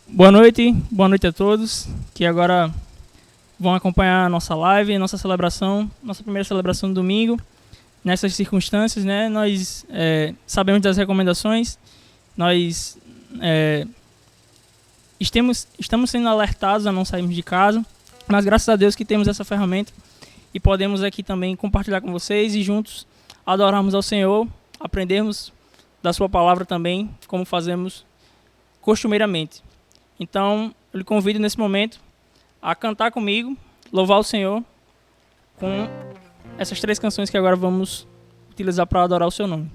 Boa noite a todos que agora vão acompanhar a nossa live, nossa celebração, nossa primeira celebração do domingo. Nessas circunstâncias, né, nós sabemos das recomendações, nós estamos sendo alertados a não sairmos de casa, mas graças a Deus que temos essa ferramenta e podemos aqui também compartilhar com vocês e juntos adorarmos ao Senhor, aprendermos da sua palavra também, como fazemos costumeiramente. Então, eu lhe convido nesse momento a cantar comigo, louvar o Senhor com essas 3 canções que agora vamos utilizar para adorar o seu nome.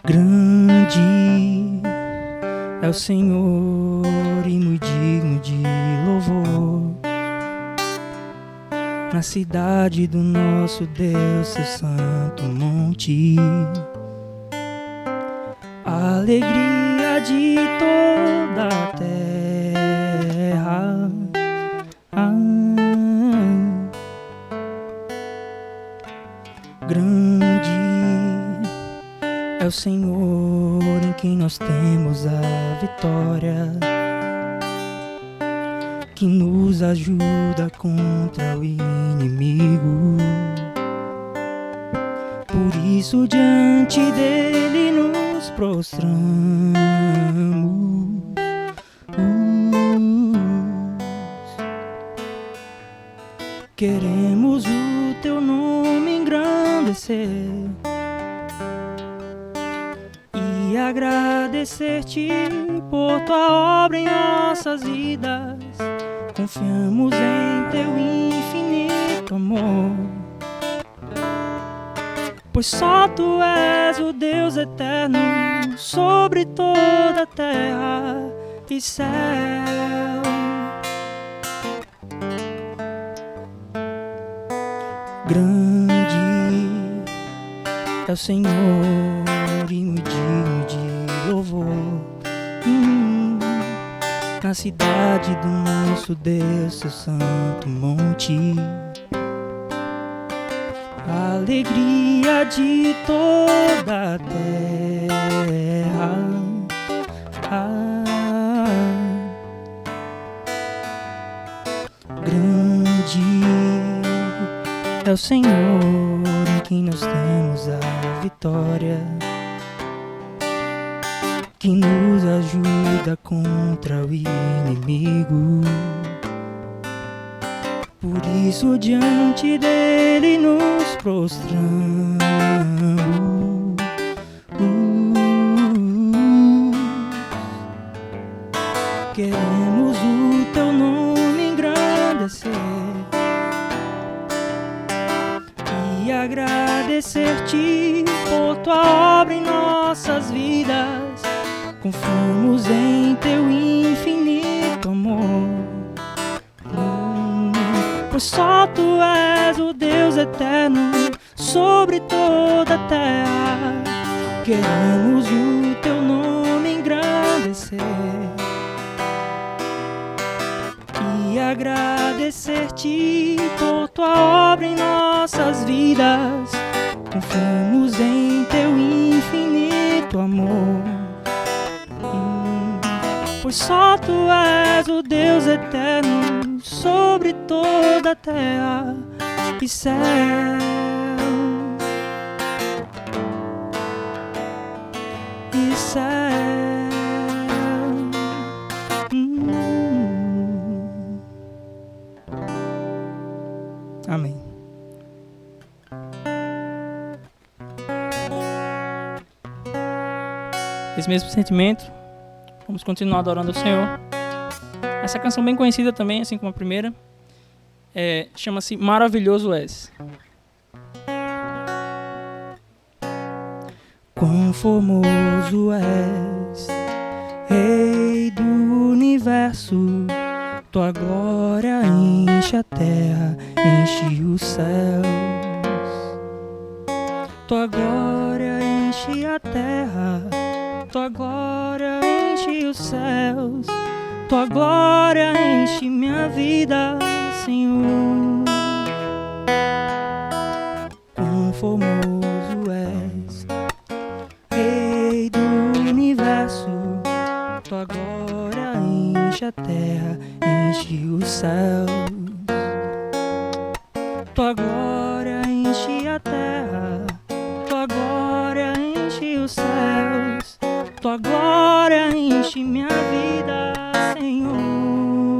Grande é o Senhor e muito digno de louvor, na cidade do nosso Deus, seu santo monte. A alegria de toda a terra. Grande é o Senhor em quem nós temos a vitória, que nos ajuda contra o inimigo. Por isso diante dele nos prostramos. Queremos o teu nome engrandecer e agradecer-te por tua obra em nossas vidas. Confiamos em teu infinito amor, pois só tu és o Deus eterno sobre toda a terra e céu. Grande é o Senhor e muito digno de louvor, na cidade do nosso Deus, seu santo monte. A alegria de toda a terra. Grande é o Senhor em quem nós temos a vitória, que nos ajuda contra o inimigo. Por isso diante dele nos prostramos. Queremos o teu nome engrandecer e agradecer-te por tua obra em nossas vidas. Confiamos em teu infinito amor, pois só tu és o Deus eterno sobre toda a terra. Queremos o teu nome engrandecer e agradecer-te por tua obra em nossas vidas. Confiamos em teu infinito amor, pois só tu és o Deus eterno sobre toda a terra e céu. E céu. Amém. Esse mesmo sentimento, vamos continuar adorando o Senhor. Essa canção bem conhecida também, assim como a primeira, chama-se Maravilhoso És. Quão formoso és, Rei do universo, tua glória enche a terra, enche os céus. Tua glória enche enche a terra, tua glória enche os céus, tua glória enche minha vida, Senhor. Quão formoso és, Rei do universo, tua glória enche a terra, enche os céus. Tua glória enche a terra, tua glória enche os céus, tua glória enche minha vida, Senhor.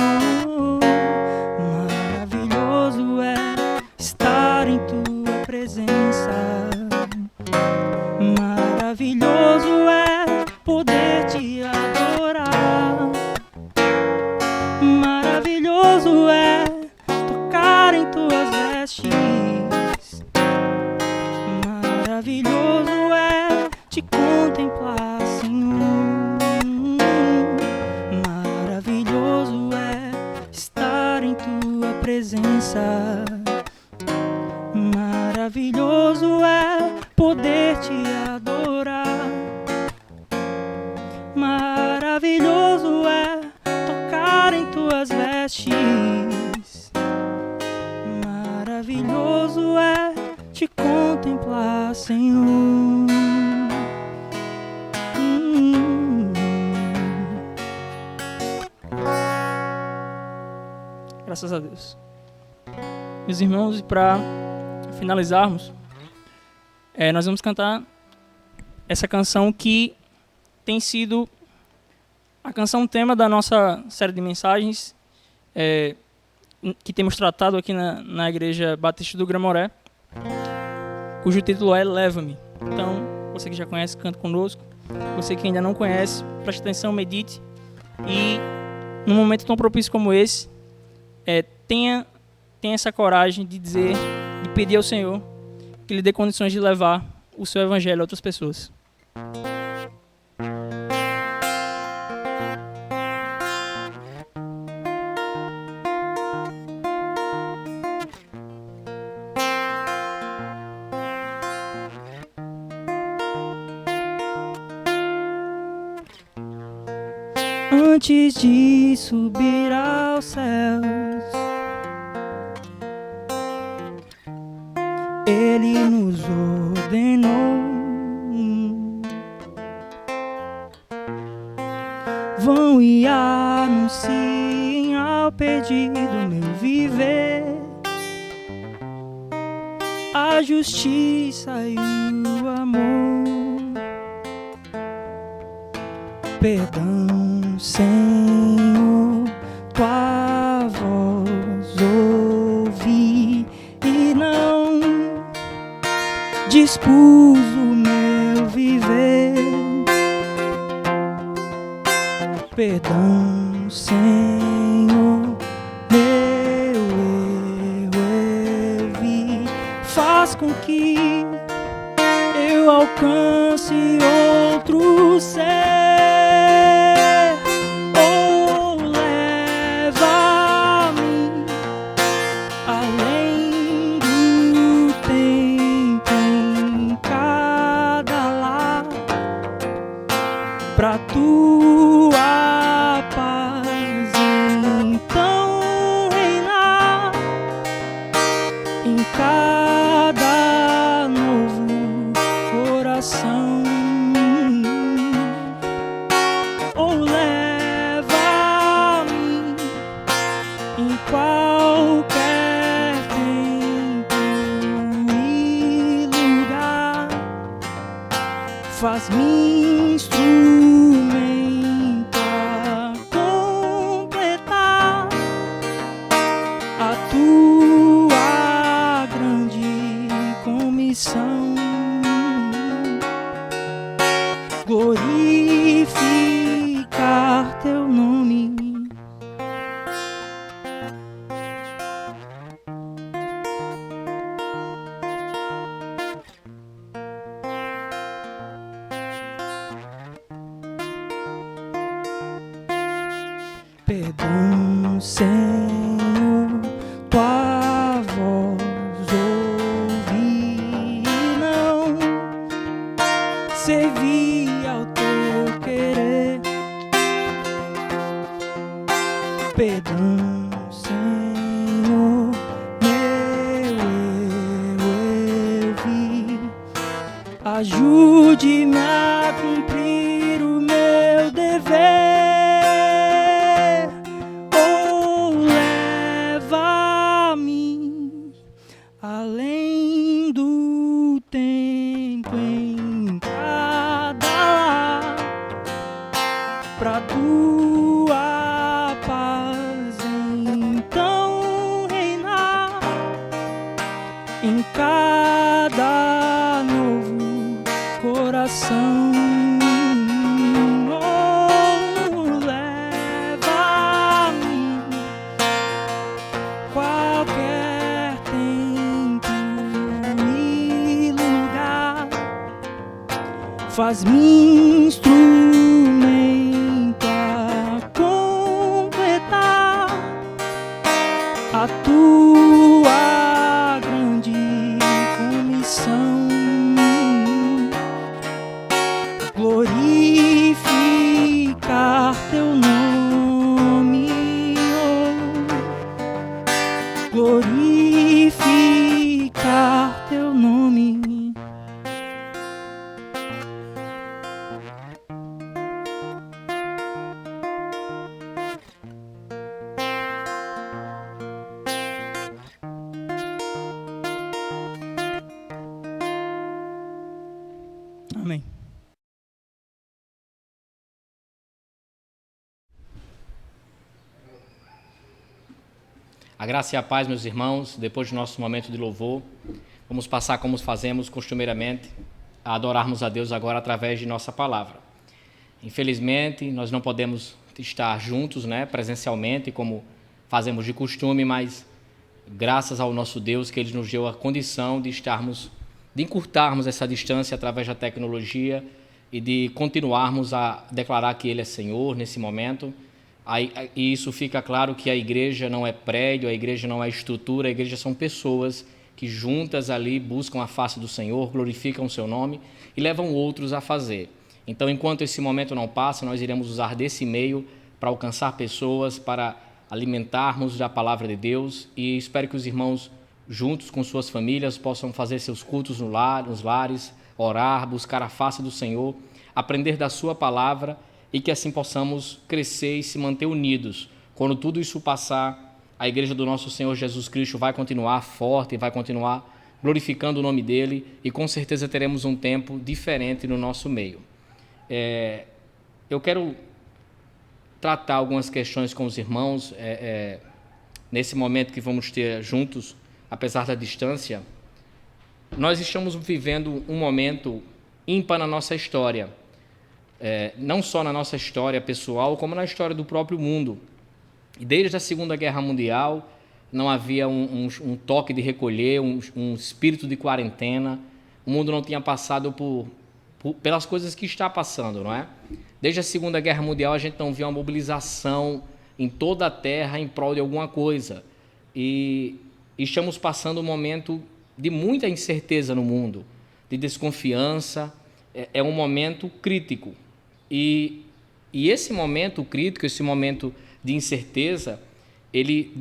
Maravilhoso é estar em tua presença, maravilhoso é poder te adorar, maravilhoso é tocar em tuas vestes, maravilhoso é te contemplar, Senhor. Maravilhoso é estar em tua presença, maravilhoso é poder te adorar, maravilhoso é tocar em tuas vestes, maravilhoso é te contemplar, Senhor. Graças a Deus. Meus irmãos, e para finalizarmos, nós vamos cantar essa canção que tem sido a canção tema da nossa série de mensagens que temos tratado aqui na Igreja Batista do Gramoré, cujo título é Leva-me. Então, você que já conhece, canta conosco. Você que ainda não conhece, preste atenção, medite. E num momento tão propício como esse, tenha essa coragem de dizer, de pedir ao Senhor que lhe dê condições de levar o seu evangelho a outras pessoas. Antes de subir aos céus, Ele nos ordenou: vão e anunciem ao perdido meu viver, a justiça e o amor, perdão, Senhor, tua voz ouvi e não dispus o meu viver. Perdão, Senhor, meu erro eu vi. Faz com que eu alcance outro ser. Ou leva-me além do tempo em cada lar, pra tua paz então reinar em cada novo coração. Ou leva-me em qualquer tempo e lugar, faz-me instrumento a completar a tua grande comissão. Glorificar teu nome. Perdão, Senhor, tua voz ouvi, não servir ao teu querer. Perdão, Senhor, eu vi. Ajude-me a cumprir o meu dever. Ou leva-me além do tempo em cada lar, pra tua paz então reinar em cada novo coração. Oh, leva-me qualquer tempo e lugar, faz-me instrumento a completar a tua grande comissão. Glorificar teu nome, oh, glorificar teu nome. Amém. A graça e a paz, meus irmãos. Depois do nosso momento de louvor, vamos passar, como fazemos costumeiramente, a adorarmos a Deus agora através de nossa palavra. Infelizmente, nós não podemos estar juntos, presencialmente, como fazemos de costume, mas graças ao nosso Deus que Ele nos deu a condição de encurtarmos essa distância através da tecnologia e de continuarmos a declarar que Ele é Senhor nesse momento. E isso fica claro que a igreja não é prédio, a igreja não é estrutura, a igreja são pessoas que juntas ali buscam a face do Senhor, glorificam o seu nome e levam outros a fazer. Então, enquanto esse momento não passa, nós iremos usar desse meio para alcançar pessoas, para alimentarmos da palavra de Deus, e espero que os irmãos, juntos com suas famílias, possam fazer seus cultos nos lares, orar, buscar a face do Senhor, aprender da sua palavra, e que assim possamos crescer e se manter unidos. Quando tudo isso passar, a igreja do nosso Senhor Jesus Cristo vai continuar forte, vai continuar glorificando o nome dEle, e com certeza teremos um tempo diferente no nosso meio. Eu quero tratar algumas questões com os irmãos, nesse momento que vamos ter juntos, apesar da distância. Nós estamos vivendo um momento ímpar na nossa história, não só na nossa história pessoal, como na história do próprio mundo. E desde a Segunda Guerra Mundial, não havia um toque de recolher, um espírito de quarentena. O mundo não tinha passado pelas coisas que está passando, não é? Desde a Segunda Guerra Mundial, a gente não via uma mobilização em toda a Terra em prol de alguma coisa. E estamos passando um momento de muita incerteza no mundo, de desconfiança. É um momento crítico. E esse momento crítico, esse momento de incerteza, ele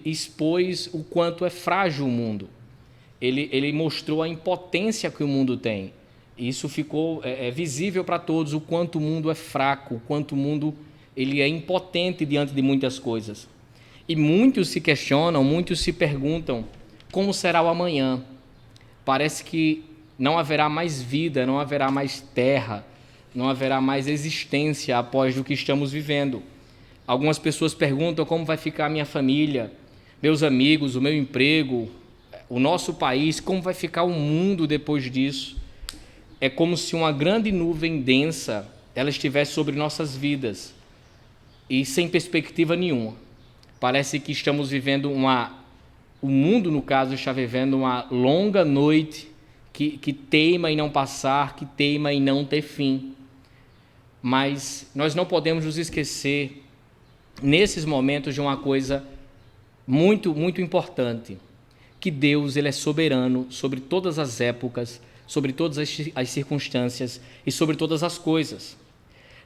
expôs o quanto é frágil o mundo. Ele mostrou a impotência que o mundo tem. Isso ficou visível para todos, o quanto o mundo é fraco, o quanto o mundo ele é impotente diante de muitas coisas. E muitos se questionam, muitos se perguntam, como será o amanhã? Parece que não haverá mais vida, não haverá mais terra, não haverá mais existência após o que estamos vivendo. Algumas pessoas perguntam como vai ficar a minha família, meus amigos, o meu emprego, o nosso país, como vai ficar o mundo depois disso. É como se uma grande nuvem densa ela estivesse sobre nossas vidas e sem perspectiva nenhuma. Parece que estamos vivendo o mundo, no caso, está vivendo uma longa noite que teima em não passar, que teima em não ter fim. Mas nós não podemos nos esquecer, nesses momentos, de uma coisa muito, muito importante, que Deus ele é soberano sobre todas as épocas, sobre todas as circunstâncias e sobre todas as coisas.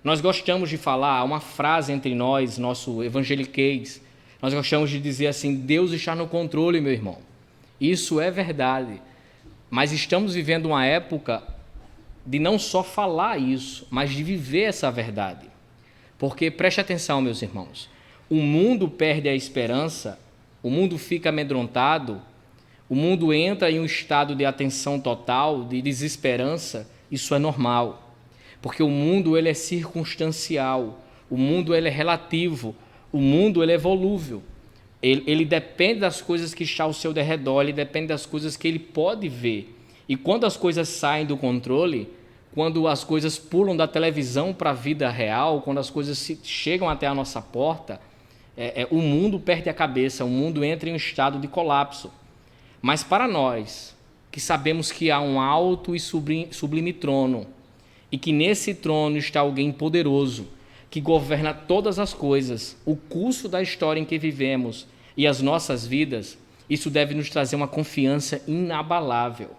Nós gostamos de falar, há uma frase entre nós, nosso evangeliquez, nós gostamos de dizer assim: Deus está no controle, meu irmão. Isso é verdade, mas estamos vivendo uma época de não só falar isso, mas de viver essa verdade. Porque, preste atenção, meus irmãos, o mundo perde a esperança, o mundo fica amedrontado, o mundo entra em um estado de atenção total, de desesperança. Isso é normal, porque o mundo ele é circunstancial, o mundo ele é relativo, o mundo ele é volúvel. Ele depende das coisas que estão ao seu derredor, ele depende das coisas que ele pode ver. E quando as coisas saem do controle, quando as coisas pulam da televisão para a vida real, quando as coisas chegam até a nossa porta, o mundo perde a cabeça, o mundo entra em um estado de colapso. Mas para nós, que sabemos que há um alto e sublime trono, e que nesse trono está alguém poderoso, que governa todas as coisas, o curso da história em que vivemos e as nossas vidas, isso deve nos trazer uma confiança inabalável.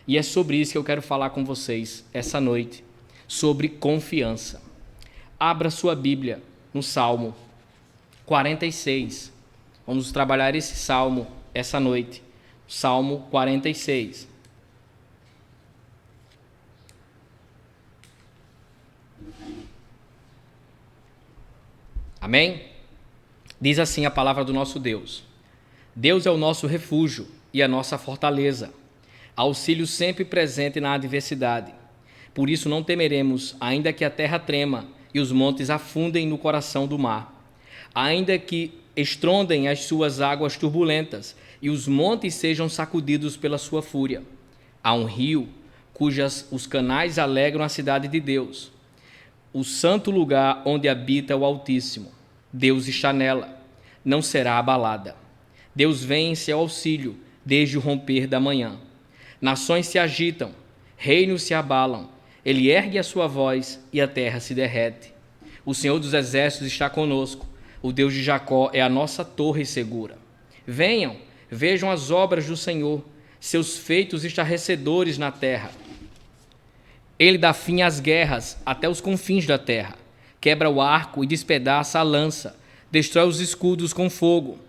E é sobre isso que eu quero falar com vocês essa noite, sobre confiança. Abra sua Bíblia no Salmo 46. Vamos trabalhar esse Salmo essa noite. Salmo 46. Amém? Diz assim a palavra do nosso Deus: Deus é o nosso refúgio e a nossa fortaleza, auxílio sempre presente na adversidade. Por isso não temeremos, ainda que a terra trema e os montes afundem no coração do mar, ainda que estrondem as suas águas turbulentas e os montes sejam sacudidos pela sua fúria. Há um rio os canais alegram a cidade de Deus, o santo lugar onde habita o Altíssimo. Deus está nela, não será abalada. Deus vem em seu auxílio desde o romper da manhã. Nações se agitam, reinos se abalam. Ele ergue a sua voz e a terra se derrete. O Senhor dos Exércitos está conosco. O Deus de Jacó é a nossa torre segura. Venham, vejam as obras do Senhor, seus feitos estarrecedores na terra. Ele dá fim às guerras até os confins da terra. Quebra o arco e despedaça a lança. Destrói os escudos com fogo.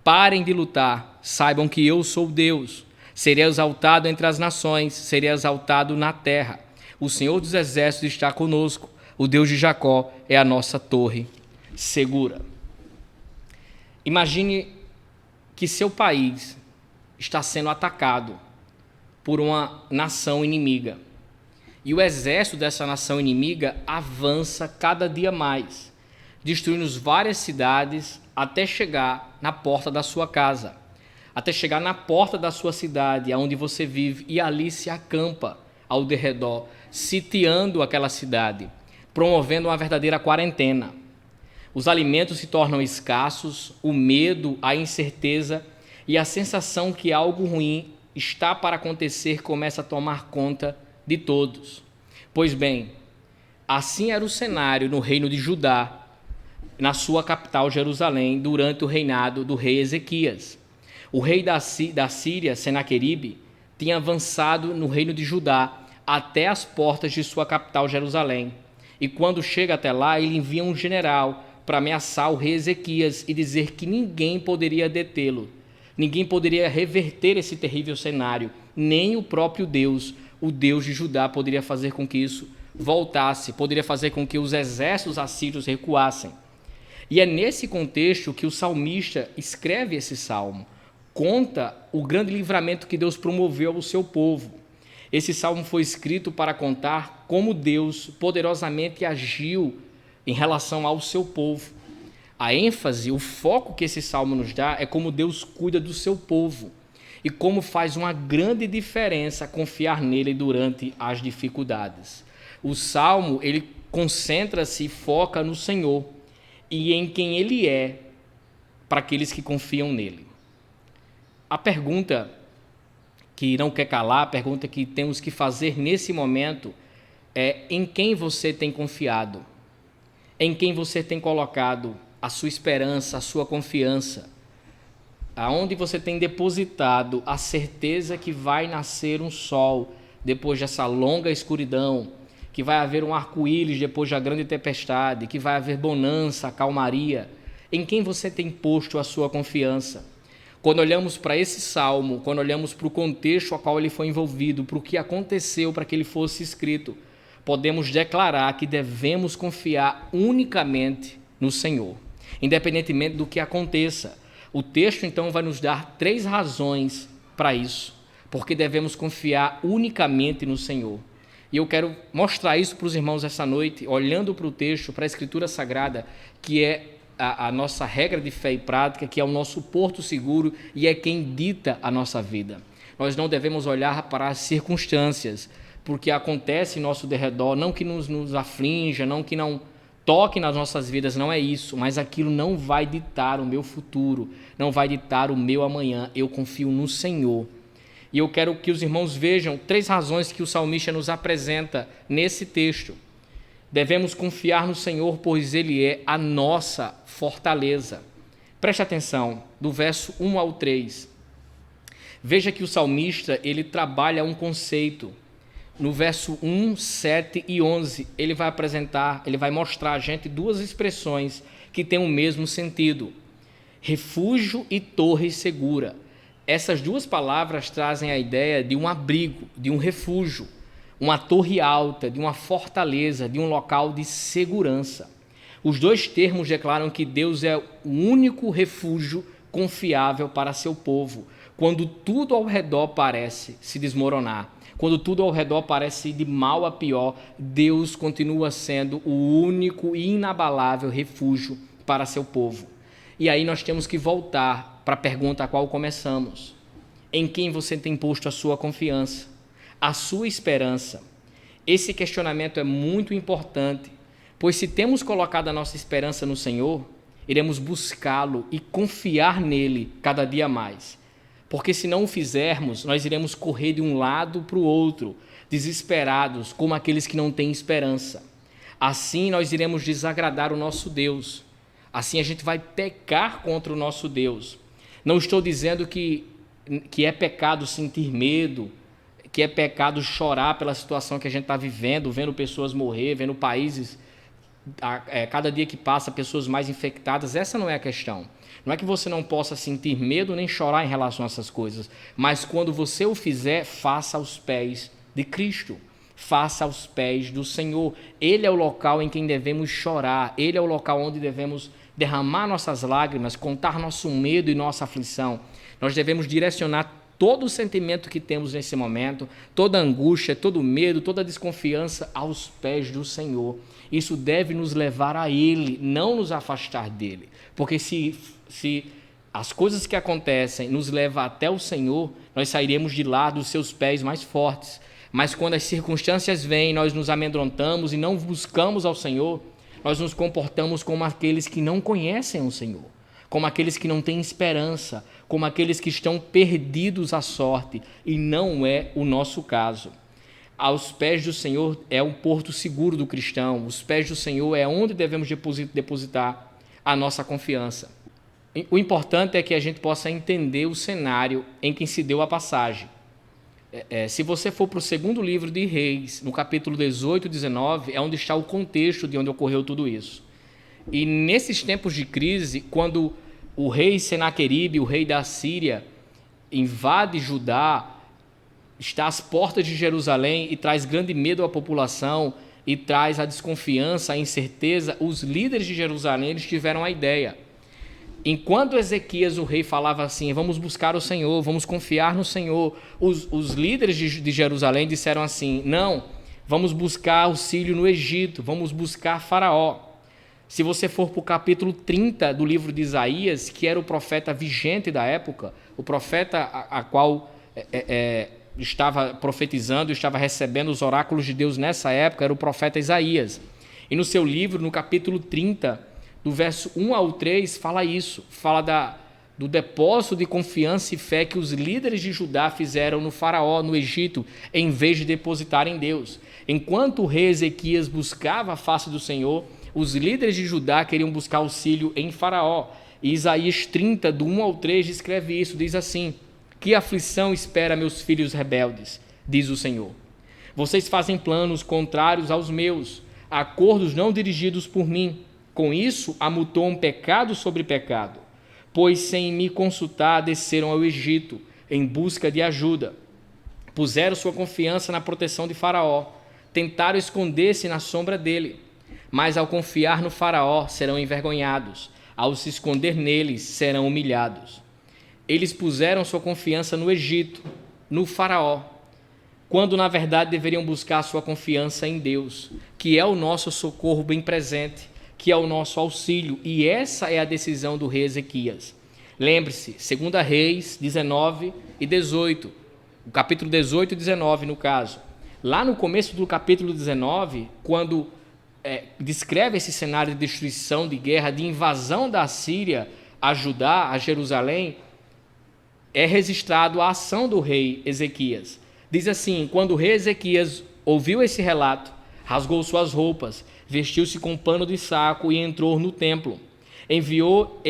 Parem de lutar, saibam que eu sou Deus. Serei exaltado entre as nações, serei exaltado na terra. O Senhor dos Exércitos está conosco. O Deus de Jacó é a nossa torre segura. Imagine que seu país está sendo atacado por uma nação inimiga. E o exército dessa nação inimiga avança cada dia mais, destruindo várias cidades até chegar na porta da sua casa, até chegar na porta da sua cidade, onde você vive, e ali se acampa ao derredor, sitiando aquela cidade, promovendo uma verdadeira quarentena. Os alimentos se tornam escassos, o medo, a incerteza e a sensação que algo ruim está para acontecer começa a tomar conta de todos. Pois bem, assim era o cenário no reino de Judá, na sua capital Jerusalém, durante o reinado do rei Ezequias. O rei da Síria, Senaqueribe, tinha avançado no reino de Judá até as portas de sua capital Jerusalém. E quando chega até lá, ele envia um general para ameaçar o rei Ezequias e dizer que ninguém poderia detê-lo, ninguém poderia reverter esse terrível cenário, nem o próprio Deus, o Deus de Judá, poderia fazer com que isso voltasse, poderia fazer com que os exércitos assírios recuassem. E é nesse contexto que o salmista escreve esse salmo, conta o grande livramento que Deus promoveu ao seu povo. Esse salmo foi escrito para contar como Deus poderosamente agiu em relação ao seu povo. A ênfase, o foco que esse salmo nos dá é como Deus cuida do seu povo e como faz uma grande diferença confiar nele durante as dificuldades. O salmo, ele concentra-se e foca no Senhor e em quem ele é para aqueles que confiam nele. A pergunta que não quer calar, a pergunta que temos que fazer nesse momento é: em quem você tem confiado? Em quem você tem colocado a sua esperança, a sua confiança? Aonde você tem depositado a certeza que vai nascer um sol depois dessa longa escuridão, que vai haver um arco-íris depois da grande tempestade, que vai haver bonança, calmaria. Em quem você tem posto a sua confiança? Quando olhamos para esse salmo, quando olhamos para o contexto a qual ele foi envolvido, para o que aconteceu para que ele fosse escrito, podemos declarar que devemos confiar unicamente no Senhor, independentemente do que aconteça. O texto, então, vai nos dar 3 razões para isso, porque devemos confiar unicamente no Senhor. E eu quero mostrar isso para os irmãos essa noite, olhando para o texto, para a Escritura Sagrada, que é a nossa regra de fé e prática, que é o nosso porto seguro e é quem dita a nossa vida. Nós não devemos olhar para as circunstâncias, porque acontece em nosso derredor, não que nos aflinja, não que não toque nas nossas vidas, não é isso, mas aquilo não vai ditar o meu futuro, não vai ditar o meu amanhã. Eu confio no Senhor. E eu quero que os irmãos vejam 3 razões que o salmista nos apresenta nesse texto. Devemos confiar no Senhor, pois Ele é a nossa fortaleza. Preste atenção, do verso 1 ao 3. Veja que o salmista, ele trabalha um conceito. No verso 1, 7 e 11, ele vai mostrar a gente 2 expressões que têm o mesmo sentido. Refúgio e torre segura. Essas 2 palavras trazem a ideia de um abrigo, de um refúgio, uma torre alta, de uma fortaleza, de um local de segurança. Os 2 termos declaram que Deus é o único refúgio confiável para seu povo, quando tudo ao redor parece se desmoronar. Quando tudo ao redor parece ir de mal a pior, Deus continua sendo o único e inabalável refúgio para seu povo. E aí nós temos que voltar para a pergunta a qual começamos. Em quem você tem posto a sua confiança, a sua esperança? Esse questionamento é muito importante, pois se temos colocado a nossa esperança no Senhor, iremos buscá-lo e confiar nele cada dia mais. Porque se não o fizermos, nós iremos correr de um lado para o outro, desesperados, como aqueles que não têm esperança. Assim nós iremos desagradar o nosso Deus. Assim a gente vai pecar contra o nosso Deus. Não estou dizendo que é pecado sentir medo, que é pecado chorar pela situação que a gente está vivendo, vendo pessoas morrer, vendo países, cada dia que passa, pessoas mais infectadas. Essa não é a questão. Não é que você não possa sentir medo nem chorar em relação a essas coisas, mas quando você o fizer, faça aos pés de Cristo, faça aos pés do Senhor. Ele é o local em quem devemos chorar, ele é o local onde devemos derramar nossas lágrimas, contar nosso medo e nossa aflição. Nós devemos direcionar todo o sentimento que temos nesse momento, toda angústia, todo medo, toda desconfiança aos pés do Senhor. Isso deve nos levar a Ele, não nos afastar dEle. Porque se as coisas que acontecem nos levam até o Senhor, nós sairemos de lá dos seus pés mais fortes. Mas quando as circunstâncias vêm, nós nos amedrontamos e não buscamos ao Senhor, nós nos comportamos como aqueles que não conhecem o Senhor, como aqueles que não têm esperança, como aqueles que estão perdidos à sorte, e não é o nosso caso. Aos pés do Senhor é o porto seguro do cristão, os pés do Senhor é onde devemos depositar a nossa confiança. O importante é que a gente possa entender o cenário em que se deu a passagem. Se você for para o 2º livro de Reis, no capítulo 18 e 19, é onde está o contexto de onde ocorreu tudo isso. E nesses tempos de crise, quando o rei Senaqueribe, o rei da Síria, invade Judá, está às portas de Jerusalém e traz grande medo à população e traz a desconfiança, a incerteza, os líderes de Jerusalém eles tiveram a ideia. Enquanto Ezequias, o rei, falava assim, vamos buscar o Senhor, vamos confiar no Senhor, os líderes de Jerusalém disseram assim, não, vamos buscar auxílio no Egito, vamos buscar Faraó. Se você for para o capítulo 30 do livro de Isaías, que era o profeta vigente da época, o profeta a qual estava profetizando, estava recebendo os oráculos de Deus nessa época, era o profeta Isaías. E no seu livro, no capítulo 30, do verso 1 ao 3, fala isso, fala do depósito de confiança e fé que os líderes de Judá fizeram no Faraó, no Egito, em vez de depositar em Deus. Enquanto o rei Ezequias buscava a face do Senhor, os líderes de Judá queriam buscar auxílio em Faraó. E Isaías 30, do 1 ao 3, descreve isso, diz assim, que aflição espera meus filhos rebeldes, diz o Senhor. Vocês fazem planos contrários aos meus, acordos não dirigidos por mim. Com isso, amontoam pecado sobre pecado, pois sem me consultar desceram ao Egito em busca de ajuda. Puseram sua confiança na proteção de Faraó, tentaram esconder-se na sombra dele, mas ao confiar no Faraó serão envergonhados, ao se esconder neles serão humilhados. Eles puseram sua confiança no Egito, no Faraó, quando na verdade deveriam buscar sua confiança em Deus, que é o nosso socorro bem presente, que é o nosso auxílio, e essa é a decisão do rei Ezequias. Lembre-se, 2 Reis 19 e 18, o capítulo 18 e 19 no caso. Lá no começo do capítulo 19, quando descreve esse cenário de destruição, de guerra, de invasão da Síria a Judá, a Jerusalém, é registrado a ação do rei Ezequias. Diz assim: quando o rei Ezequias ouviu esse relato, rasgou suas roupas, vestiu-se com pano de saco e entrou no templo. Enviou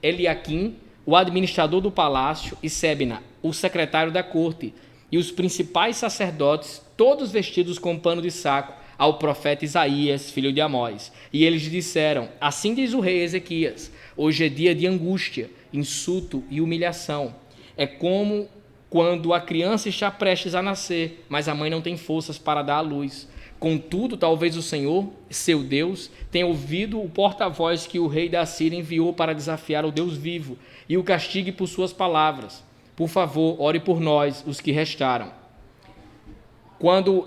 Eliaquim, o administrador do palácio, e Sebna, o secretário da corte, e os principais sacerdotes, todos vestidos com pano de saco, ao profeta Isaías, filho de Amós. E eles disseram: assim diz o rei Ezequias, hoje é dia de angústia, insulto e humilhação. É como quando a criança está prestes a nascer, mas a mãe não tem forças para dar à luz. Contudo, talvez o Senhor, seu Deus, tenha ouvido o porta-voz que o rei da Síria enviou para desafiar o Deus vivo, e o castigue por suas palavras. Por favor, ore por nós, os que restaram. Quando,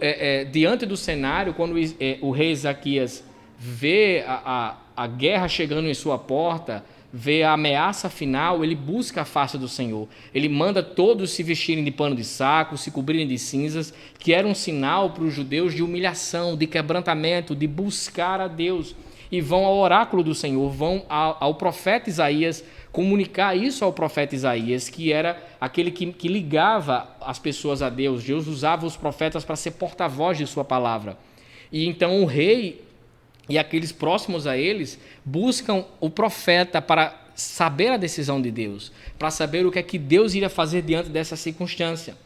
diante do cenário, quando o rei Ezequias vê a guerra chegando em sua porta, vê a ameaça final, ele busca a face do Senhor. Ele manda todos se vestirem de pano de saco, se cobrirem de cinzas, que era um sinal para os judeus de humilhação, de quebrantamento, de buscar a Deus. E vão ao oráculo do Senhor, vão ao profeta Isaías, comunicar isso ao profeta Isaías, que era aquele que ligava as pessoas a Deus. Deus usava os profetas para ser porta-voz de sua palavra. E então o rei e aqueles próximos a eles buscam o profeta para saber a decisão de Deus, para saber o que é que Deus iria fazer diante dessa circunstância.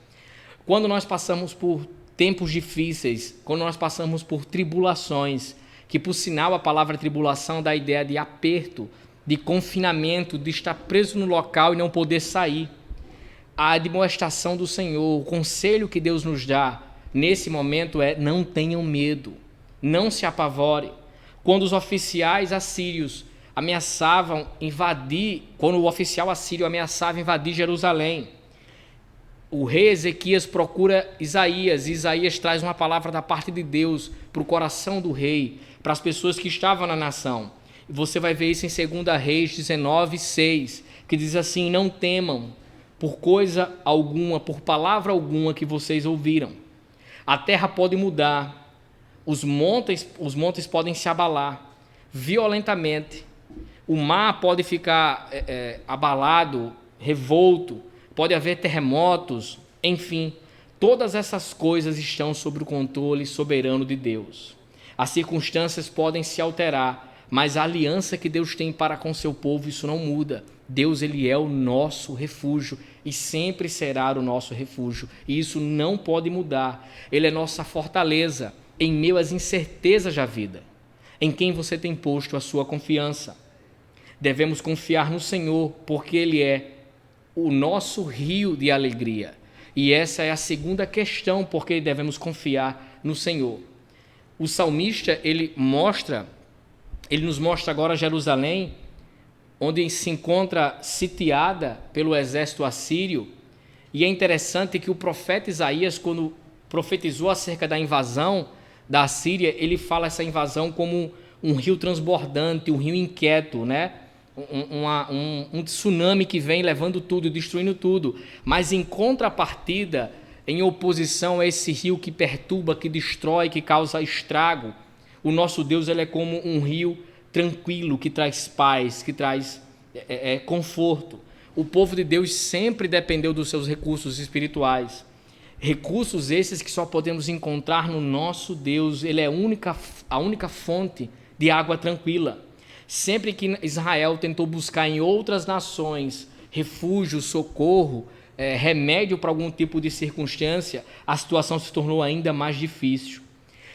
Quando nós passamos por tempos difíceis, quando nós passamos por tribulações, que por sinal a palavra tribulação dá a ideia de aperto, de confinamento, de estar preso no local e não poder sair. A admoestação do Senhor, o conselho que Deus nos dá nesse momento é: não tenham medo, não se apavore. Quando os oficiais assírios ameaçavam invadir, quando o oficial assírio ameaçava invadir Jerusalém, o rei Ezequias procura Isaías, e Isaías traz uma palavra da parte de Deus para o coração do rei, para as pessoas que estavam na nação. Você vai ver isso em 2 Reis 19, 6, que diz assim: não temam por coisa alguma, por palavra alguma que vocês ouviram. A terra pode mudar, os montes podem se abalar violentamente, o mar pode ficar abalado, revolto, pode haver terremotos, enfim, todas essas coisas estão sob o controle soberano de Deus. As circunstâncias podem se alterar, mas a aliança que Deus tem para com seu povo, isso não muda. Deus, ele é o nosso refúgio e sempre será o nosso refúgio, e isso não pode mudar. Ele é nossa fortaleza em meio às incertezas da vida. Em quem você tem posto a sua confiança? Devemos confiar no Senhor, porque ele é o nosso rio de alegria. E essa é a segunda questão, porque devemos confiar no Senhor. O salmista, ele nos mostra agora Jerusalém, onde se encontra sitiada pelo exército assírio. E é interessante que o profeta Isaías, quando profetizou acerca da invasão da Síria, ele fala essa invasão como um rio transbordante, um rio inquieto, né? Um tsunami que vem levando tudo, destruindo tudo. Mas em contrapartida, em oposição a esse rio que perturba, que destrói, que causa estrago, o nosso Deus, ele é como um rio tranquilo, que traz paz, que traz conforto. O povo de Deus sempre dependeu dos seus recursos espirituais. Recursos esses que só podemos encontrar no nosso Deus. Ele é a única fonte de água tranquila. Sempre que Israel tentou buscar em outras nações refúgio, socorro, remédio para algum tipo de circunstância, a situação se tornou ainda mais difícil.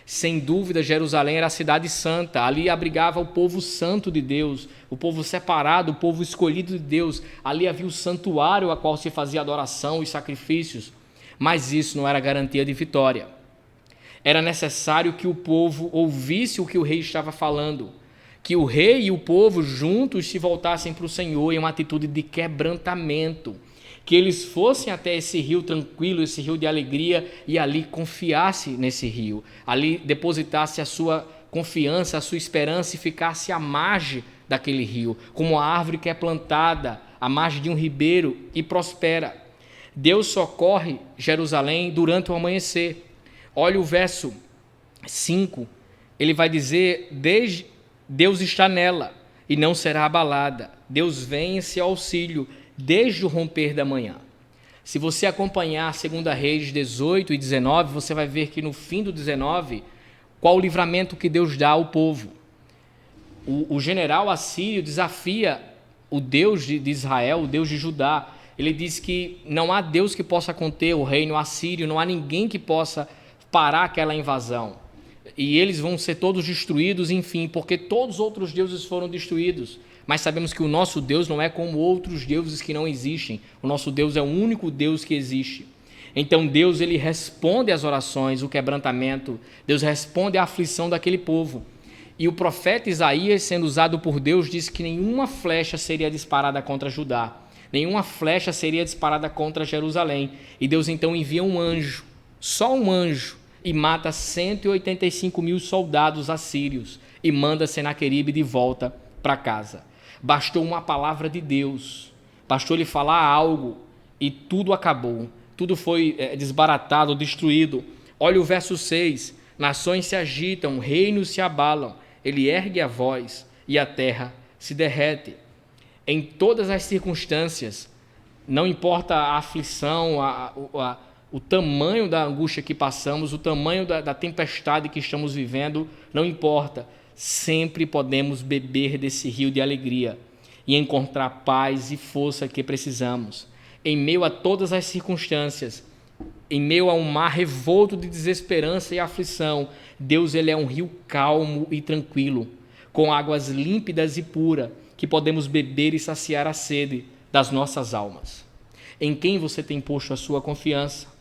Sem dúvida, Jerusalém era a cidade santa, ali abrigava o povo santo de Deus, o povo separado, o povo escolhido de Deus. Ali havia o santuário a qual se fazia adoração e sacrifícios, mas isso não era garantia de vitória. Era necessário que o povo ouvisse o que o rei estava falando, que o rei e o povo juntos se voltassem para o Senhor em uma atitude de quebrantamento, que eles fossem até esse rio tranquilo, esse rio de alegria, e ali confiasse nesse rio, ali depositasse a sua confiança, a sua esperança e ficasse à margem daquele rio, como a árvore que é plantada à margem de um ribeiro e prospera. Deus socorre Jerusalém durante o amanhecer. Olha o verso 5, ele vai dizer: Deus está nela e não será abalada. Deus vem em seu auxílio desde o romper da manhã. Se você acompanhar 2 Reis 18 e 19, você vai ver que no fim do 19, qual o livramento que Deus dá ao povo. O general assírio desafia o Deus de Israel, o Deus de Judá. Ele diz que não há Deus que possa conter o reino assírio, não há ninguém que possa parar aquela invasão. E eles vão ser todos destruídos, enfim, porque todos os outros deuses foram destruídos. Mas sabemos que o nosso Deus não é como outros deuses que não existem. O nosso Deus é o único Deus que existe. Então Deus, ele responde às orações, o quebrantamento. Deus responde à aflição daquele povo. E o profeta Isaías, sendo usado por Deus, disse que nenhuma flecha seria disparada contra Judá. Nenhuma flecha seria disparada contra Jerusalém. E Deus então envia um anjo, só um anjo, e mata 185 mil soldados assírios e manda Senaqueribe de volta para casa. Bastou uma palavra de Deus, bastou ele falar algo e tudo acabou, tudo foi desbaratado, destruído. Olha o verso 6, nações se agitam, reinos se abalam, ele ergue a voz e a terra se derrete. Em todas as circunstâncias, não importa a aflição, o tamanho da angústia que passamos, o tamanho da tempestade que estamos vivendo, não importa. Sempre podemos beber desse rio de alegria e encontrar paz e força que precisamos. Em meio a todas as circunstâncias, em meio a um mar revolto de desesperança e aflição, Deus, ele é um rio calmo e tranquilo, com águas límpidas e puras, que podemos beber e saciar a sede das nossas almas. Em quem você tem posto a sua confiança?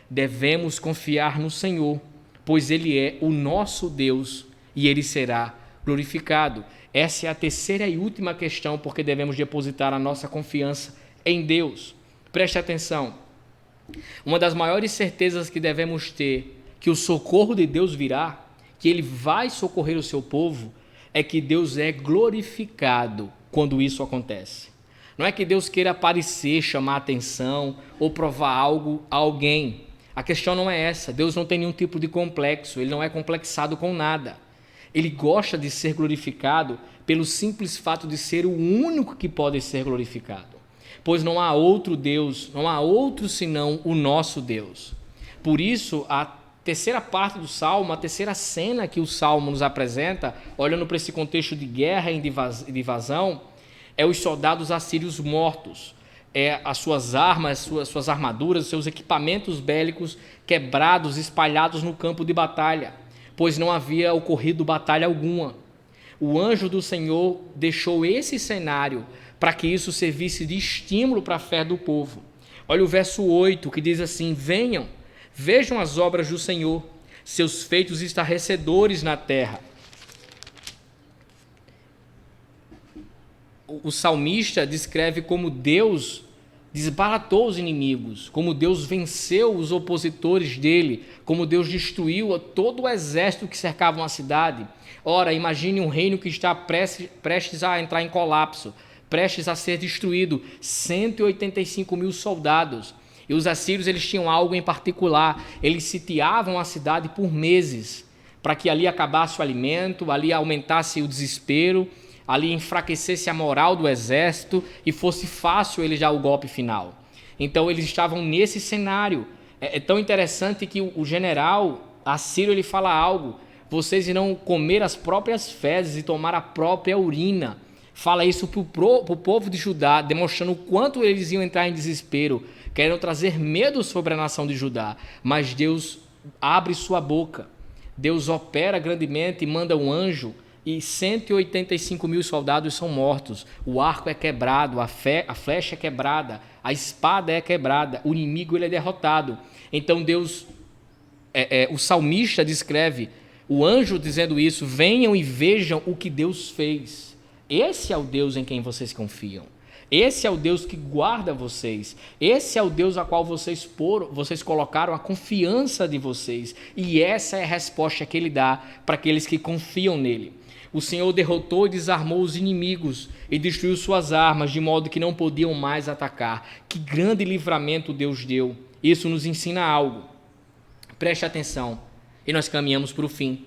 Devemos confiar no Senhor, pois ele é o nosso Deus e ele será glorificado. Essa é a terceira e última questão, porque devemos depositar a nossa confiança em Deus. Preste atenção. Uma das maiores certezas que devemos ter, que o socorro de Deus virá, que ele vai socorrer o seu povo, é que Deus é glorificado quando isso acontece. Não é que Deus queira aparecer, chamar atenção ou provar algo a alguém. A questão não é essa. Deus não tem nenhum tipo de complexo, ele não é complexado com nada. Ele gosta de ser glorificado pelo simples fato de ser o único que pode ser glorificado. Pois não há outro Deus, não há outro senão o nosso Deus. Por isso, a terceira parte do Salmo, a terceira cena que o Salmo nos apresenta, olhando para esse contexto de guerra e de invasão, é os soldados assírios mortos. É as suas armas, suas armaduras, seus equipamentos bélicos quebrados, espalhados no campo de batalha, pois não havia ocorrido batalha alguma. O anjo do Senhor deixou esse cenário para que isso servisse de estímulo para a fé do povo. Olha o verso 8, que diz assim: venham, vejam as obras do Senhor, seus feitos estarrecedores na terra. O salmista descreve como Deus desbaratou os inimigos, como Deus venceu os opositores dele, como Deus destruiu todo o exército que cercava uma cidade. Ora, imagine um reino que está prestes a entrar em colapso, prestes a ser destruído, 185 mil soldados. E os assírios, eles tinham algo em particular, eles sitiavam a cidade por meses, para que ali acabasse o alimento, ali aumentasse o desespero, ali enfraquecesse a moral do exército e fosse fácil ele já o golpe final. Então eles estavam nesse cenário. É tão interessante que o general assírio, ele fala algo: vocês irão comer as próprias fezes e tomar a própria urina. Fala isso para o povo de Judá, demonstrando o quanto eles iam entrar em desespero, querendo trazer medo sobre a nação de Judá, mas Deus abre sua boca, Deus opera grandemente e manda um anjo, e 185 mil soldados são mortos, o arco é quebrado, a flecha é quebrada, a espada é quebrada, o inimigo ele é derrotado. Então Deus, o salmista descreve o anjo dizendo isso: venham e vejam o que Deus fez. Esse é o Deus em quem vocês confiam. Esse é o Deus que guarda vocês. Esse é o Deus a qual vocês colocaram a confiança de vocês. E essa é a resposta que Ele dá para aqueles que confiam nele. O Senhor derrotou e desarmou os inimigos e destruiu suas armas, de modo que não podiam mais atacar. Que grande livramento Deus deu. Isso nos ensina algo. Preste atenção. E nós caminhamos para o fim.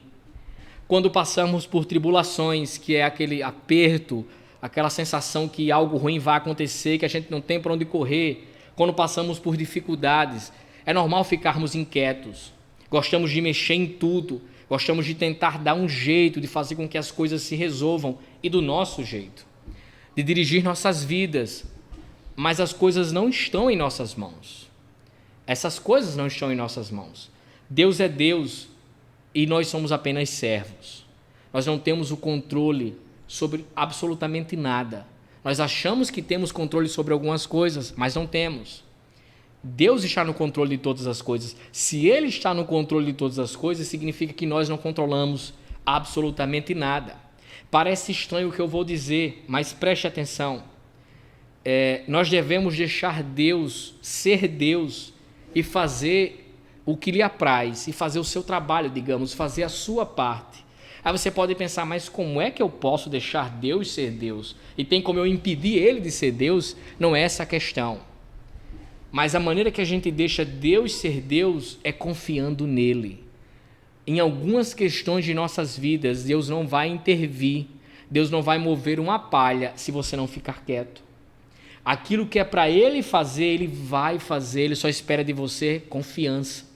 Quando passamos por tribulações, que é aquele aperto, aquela sensação que algo ruim vai acontecer, que a gente não tem para onde correr, quando passamos por dificuldades, é normal ficarmos inquietos. Gostamos de mexer em tudo, gostamos de tentar dar um jeito, de fazer com que as coisas se resolvam, e do nosso jeito, de dirigir nossas vidas, mas as coisas não estão em nossas mãos. Essas coisas não estão em nossas mãos. Deus é Deus e nós somos apenas servos. Nós não temos o controle sobre absolutamente nada. Nós achamos que temos controle sobre algumas coisas, mas não temos. Deus está no controle de todas as coisas. Se Ele está no controle de todas as coisas, significa que nós não controlamos absolutamente nada. Parece estranho o que eu vou dizer, mas preste atenção. Nós devemos deixar Deus ser Deus e fazer o que lhe apraz, e fazer o seu trabalho, digamos, fazer a sua parte. Aí você pode pensar, mas como é que eu posso deixar Deus ser Deus? E tem como eu impedir Ele de ser Deus? Não é essa a questão. Mas a maneira que a gente deixa Deus ser Deus é confiando nele. Em algumas questões de nossas vidas, Deus não vai intervir, Deus não vai mover uma palha se você não ficar quieto. Aquilo que é para Ele fazer, Ele vai fazer, Ele só espera de você confiança.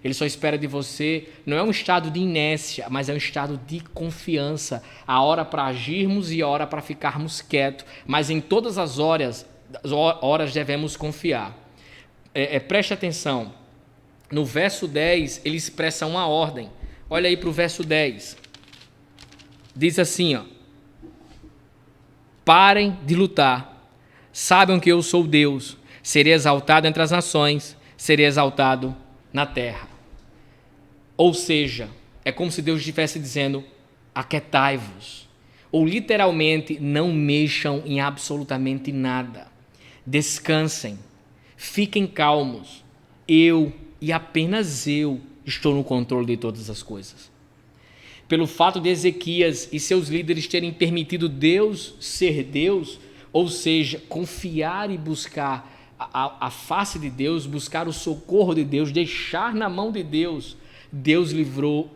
Ele só espera de você, não é um estado de inércia, mas é um estado de confiança. A hora para agirmos e a hora para ficarmos quietos. Mas em todas as horas devemos confiar. Preste atenção. No verso 10, ele expressa uma ordem. Olha aí para o verso 10. Diz assim, ó: parem de lutar. Saibam que eu sou Deus. Serei exaltado entre as nações. Serei exaltado na terra. Ou seja, é como se Deus estivesse dizendo: aquietai-vos. Ou literalmente, não mexam em absolutamente nada. Descansem. Fiquem calmos. Eu, e apenas eu, estou no controle de todas as coisas. Pelo fato de Ezequias e seus líderes terem permitido Deus ser Deus, ou seja, confiar e buscar a face de Deus, buscar o socorro de Deus, deixar na mão de Deus, Deus livrou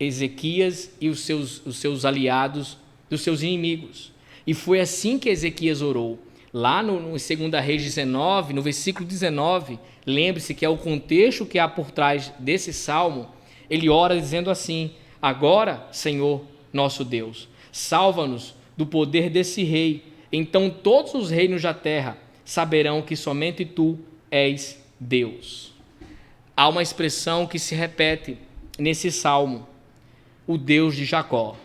Ezequias e os seus aliados dos seus inimigos. E foi assim que Ezequias orou. Lá no 2 Reis 19, no versículo 19, lembre-se que é o contexto que há por trás desse salmo. Ele ora dizendo assim: agora, Senhor nosso Deus, salva-nos do poder desse rei. Então todos os reinos da terra saberão que somente Tu és Deus. Há uma expressão que se repete nesse salmo: o Deus de Jacó.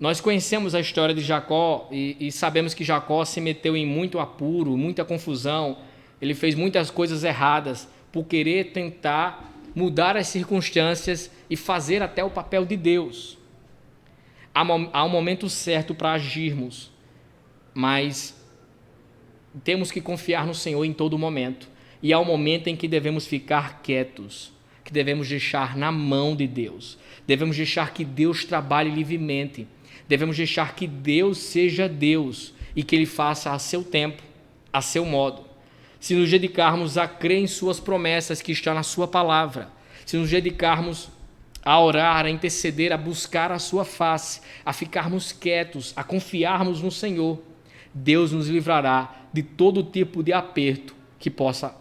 Nós conhecemos a história de Jacó e sabemos que Jacó se meteu em muito apuro, muita confusão. Ele fez muitas coisas erradas por querer tentar mudar as circunstâncias e fazer até o papel de Deus. Há um momento certo para agirmos, mas temos que confiar no Senhor em todo momento. E há um momento em que devemos ficar quietos, que devemos deixar na mão de Deus. Devemos deixar que Deus trabalhe livremente. Devemos deixar que Deus seja Deus e que Ele faça a seu tempo, a seu modo. Se nos dedicarmos a crer em Suas promessas que estão na Sua palavra, se nos dedicarmos a orar, a interceder, a buscar a Sua face, a ficarmos quietos, a confiarmos no Senhor, Deus nos livrará de todo tipo de aperto que possa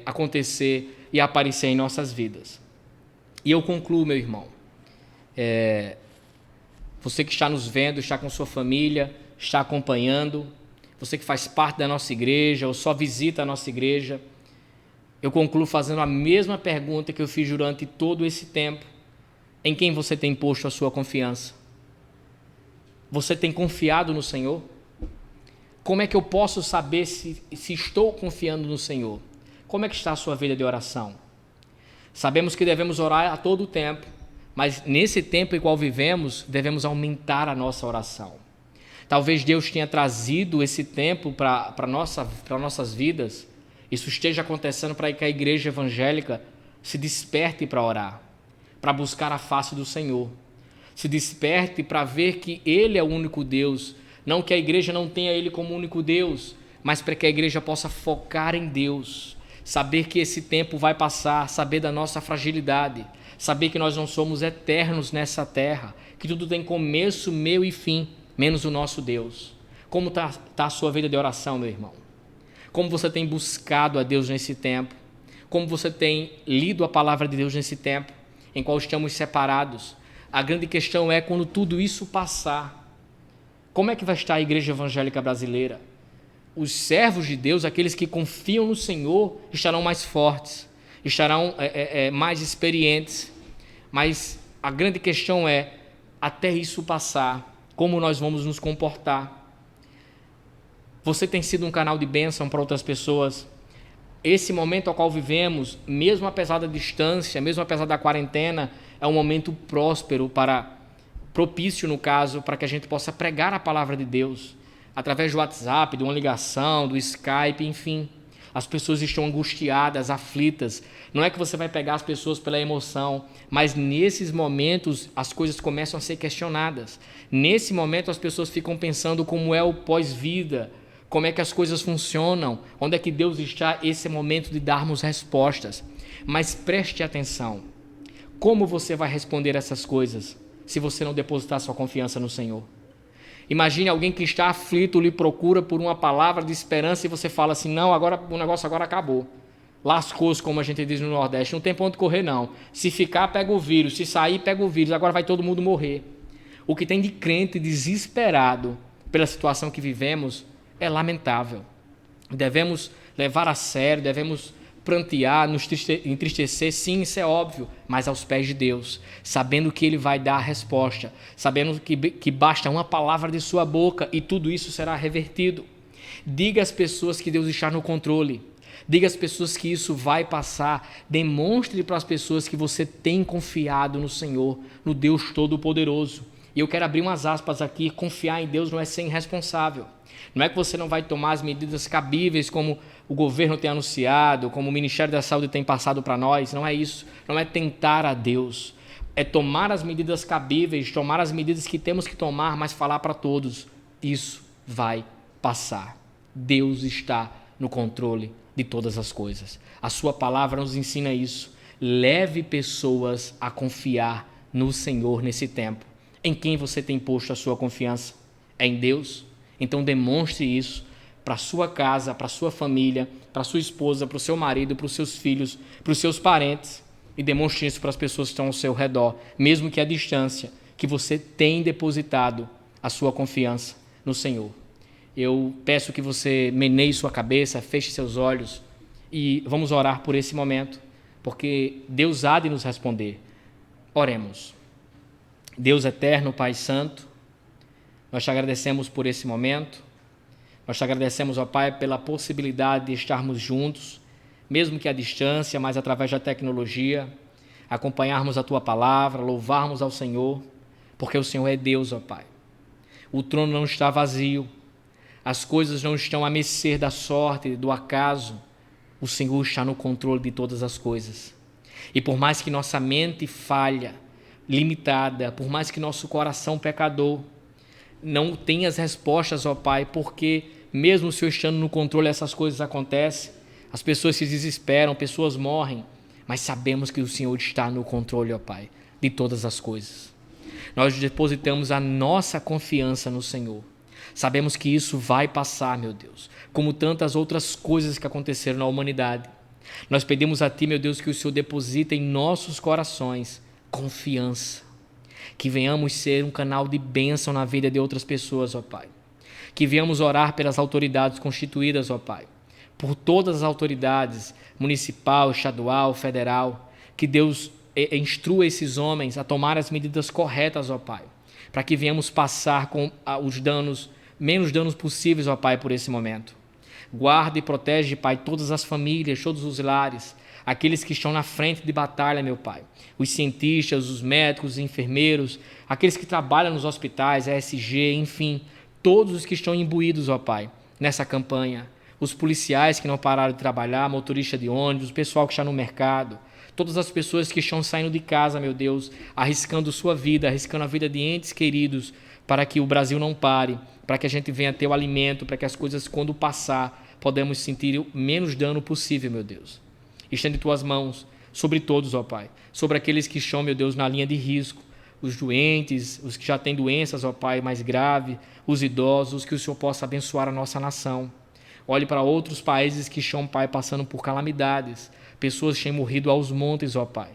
acontecer e aparecer em nossas vidas. E eu concluo, meu irmão. Você que está nos vendo, está com sua família, está acompanhando, você que faz parte da nossa igreja ou só visita a nossa igreja, eu concluo fazendo a mesma pergunta que eu fiz durante todo esse tempo. Em quem você tem posto a sua confiança? Você tem confiado no Senhor? Como é que eu posso saber se estou confiando no Senhor? Como é que está a sua vida de oração? Sabemos que devemos orar a todo tempo, mas nesse tempo em qual vivemos, devemos aumentar a nossa oração. Talvez Deus tenha trazido esse tempo para nossas vidas. Isso esteja acontecendo para que a igreja evangélica se desperte para orar, para buscar a face do Senhor. Se desperte para ver que Ele é o único Deus. Não que a igreja não tenha Ele como único Deus, mas para que a igreja possa focar em Deus. Saber que esse tempo vai passar, saber da nossa fragilidade, saber que nós não somos eternos nessa terra, que tudo tem começo, meio e fim, menos o nosso Deus. Como está a sua vida de oração, meu irmão? Como você tem buscado a Deus nesse tempo? Como você tem lido a palavra de Deus nesse tempo em qual estamos separados? A grande questão é, quando tudo isso passar, como é que vai estar a igreja evangélica brasileira? Os servos de Deus, aqueles que confiam no Senhor, estarão mais fortes, estarão mais experientes. Mas a grande questão é, até isso passar, como nós vamos nos comportar? Você tem sido um canal de bênção para outras pessoas? Esse momento ao qual vivemos, mesmo apesar da distância, mesmo apesar da quarentena, é um momento próspero, propício no caso, para que a gente possa pregar a palavra de Deus, através do WhatsApp, de uma ligação, do Skype, enfim. As pessoas estão angustiadas, aflitas. Não é que você vai pegar as pessoas pela emoção, mas nesses momentos as coisas começam a ser questionadas. Nesse momento as pessoas ficam pensando como é o pós-vida, como é que as coisas funcionam, onde é que Deus está. Esse é o momento de darmos respostas. Mas preste atenção, como você vai responder essas coisas se você não depositar sua confiança no Senhor? Imagine alguém que está aflito, lhe procura por uma palavra de esperança e você fala assim, não, agora o negócio agora acabou. Lascou-se, como a gente diz no Nordeste, não tem para onde correr não. Se ficar, pega o vírus, se sair, pega o vírus, agora vai todo mundo morrer. O que tem de crente desesperado pela situação que vivemos é lamentável. Devemos levar a sério, devemos prantear, nos entristecer, sim, isso é óbvio, mas aos pés de Deus, sabendo que Ele vai dar a resposta, sabendo que basta uma palavra de sua boca e tudo isso será revertido. Diga às pessoas que Deus está no controle, diga às pessoas que isso vai passar, demonstre para as pessoas que você tem confiado no Senhor, no Deus Todo-Poderoso. E eu quero abrir umas aspas aqui, confiar em Deus não é ser irresponsável. Não é que você não vai tomar as medidas cabíveis como o governo tem anunciado, como o Ministério da Saúde tem passado para nós. Não é isso. Não é tentar a Deus. É tomar as medidas cabíveis, tomar as medidas que temos que tomar, mas falar para todos. Isso vai passar. Deus está no controle de todas as coisas. A sua palavra nos ensina isso. Leve pessoas a confiar no Senhor nesse tempo. Em quem você tem posto a sua confiança? É em Deus? Então demonstre isso para a sua casa, para a sua família, para a sua esposa, para o seu marido, para os seus filhos, para os seus parentes. E demonstre isso para as pessoas que estão ao seu redor, mesmo que à distância, que você tem depositado a sua confiança no Senhor. Eu peço que você meneie sua cabeça, feche seus olhos e vamos orar por esse momento, porque Deus há de nos responder. Oremos. Deus eterno, Pai Santo, nós te agradecemos por esse momento, nós te agradecemos, ó Pai, pela possibilidade de estarmos juntos, mesmo que à distância, mas através da tecnologia, acompanharmos a Tua palavra, louvarmos ao Senhor, porque o Senhor é Deus, ó Pai. O trono não está vazio, as coisas não estão à mercê da sorte, do acaso, o Senhor está no controle de todas as coisas. E por mais que nossa mente falha, limitada, por mais que nosso coração pecador não tenha as respostas, ó Pai, porque mesmo o Senhor estando no controle, essas coisas acontecem, as pessoas se desesperam, pessoas morrem, mas sabemos que o Senhor está no controle, ó Pai, de todas as coisas. Nós depositamos a nossa confiança no Senhor. Sabemos que isso vai passar, meu Deus, como tantas outras coisas que aconteceram na humanidade. Nós pedimos a Ti, meu Deus, que o Senhor deposite em nossos corações confiança, que venhamos ser um canal de bênção na vida de outras pessoas, ó Pai. Que venhamos orar pelas autoridades constituídas, ó Pai. Por todas as autoridades, municipal, estadual, federal. Que Deus instrua esses homens a tomar as medidas corretas, ó Pai. Para que venhamos passar com os danos, menos danos possíveis, ó Pai, por esse momento. Guarda e protege, Pai, todas as famílias, todos os lares, aqueles que estão na frente de batalha, meu Pai. Os cientistas, os médicos, os enfermeiros, aqueles que trabalham nos hospitais, a ESG, enfim, todos os que estão imbuídos, ó Pai, nessa campanha. Os policiais que não pararam de trabalhar, motorista de ônibus, o pessoal que está no mercado, todas as pessoas que estão saindo de casa, meu Deus, arriscando sua vida, arriscando a vida de entes queridos, para que o Brasil não pare, para que a gente venha ter o alimento, para que as coisas, quando passar, podemos sentir o menos dano possível, meu Deus. Estende tuas mãos sobre todos, ó Pai, sobre aqueles que estão, meu Deus, na linha de risco, os doentes, os que já têm doenças, ó Pai, mais graves, os idosos, que o Senhor possa abençoar a nossa nação. Olhe para outros países que estão, Pai, passando por calamidades, pessoas que têm morrido aos montes, ó Pai,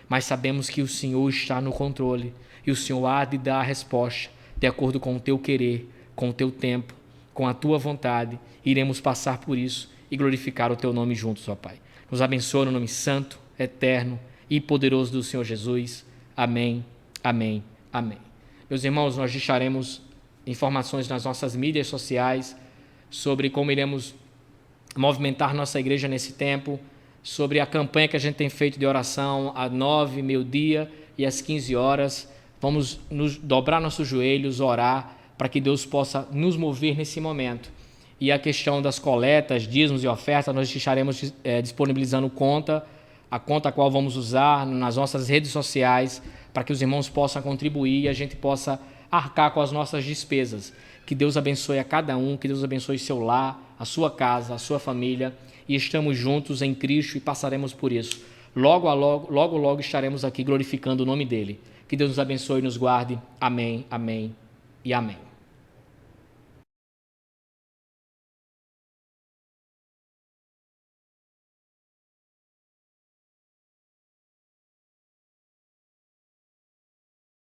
mas sabemos que o Senhor está no controle e o Senhor há de dar a resposta de acordo com o teu querer, com o teu tempo, com a tua vontade. Iremos passar por isso e glorificar o teu nome juntos, ó Pai. Nos abençoa no nome santo, eterno e poderoso do Senhor Jesus. Amém, amém, amém. Meus irmãos, nós deixaremos informações nas nossas mídias sociais sobre como iremos movimentar nossa igreja nesse tempo, sobre a campanha que a gente tem feito de oração às 9, meio-dia e às 15 horas. Vamos nos dobrar nossos joelhos, orar, para que Deus possa nos mover nesse momento. E a questão das coletas, dízimos e ofertas, nós estaremos disponibilizando a conta a qual vamos usar nas nossas redes sociais, para que os irmãos possam contribuir e a gente possa arcar com as nossas despesas. Que Deus abençoe a cada um, que Deus abençoe seu lar, a sua casa, a sua família, e estamos juntos em Cristo e passaremos por isso. Logo estaremos aqui glorificando o nome dele. Que Deus nos abençoe e nos guarde. Amém, amém e amém.